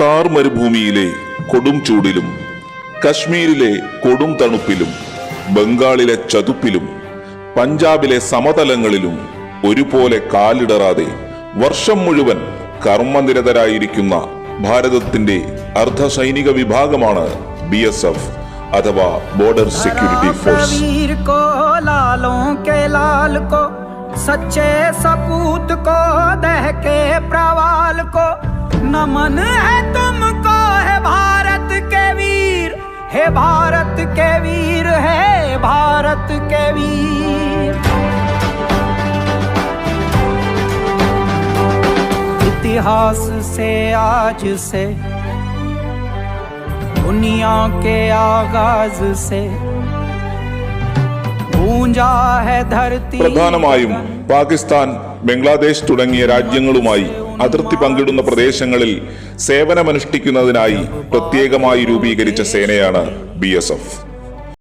താർ മരുഭൂമിയിലെ കൊടും ചൂടിലും കശ്മീരിലെ കൊടും തണുപ്പിലും ബംഗാളിലെ ചതുപ്പിലും പഞ്ചാബിലെ സമതലങ്ങളിലും ഒരുപോലെ കാലിടറാതെ വർഷം മുഴുവൻ കർമ്മനിരതരായിരിക്കുന്ന ഭാരതത്തിന്റെ അർദ്ധസൈനിക വിഭാഗമാണ് BSF अथवा बॉर्डर सिक्योरिटी फोर्स। वीर को लालों के लाल को सच्चे सपूत को दहके प्रवाल को नमन है तुमको, है भारत के वीर, है भारत के वीर, है भारत के वीर। इतिहास से आज से दुनिया के आगाज से गूंजा है धरती। പ്രധാനമായും പാകിസ്ഥാൻ, ബംഗ്ലാദേശ് തുടങ്ങിയ രാജ്യങ്ങളുമായി അതിർത്തി പങ്കിടുന്ന പ്രദേശങ്ങളിൽ സേവനമനുഷ്ഠിക്കുന്നതിനായി പ്രത്യേകമായി രൂപീകരിച്ച സേനയാണ് BSF.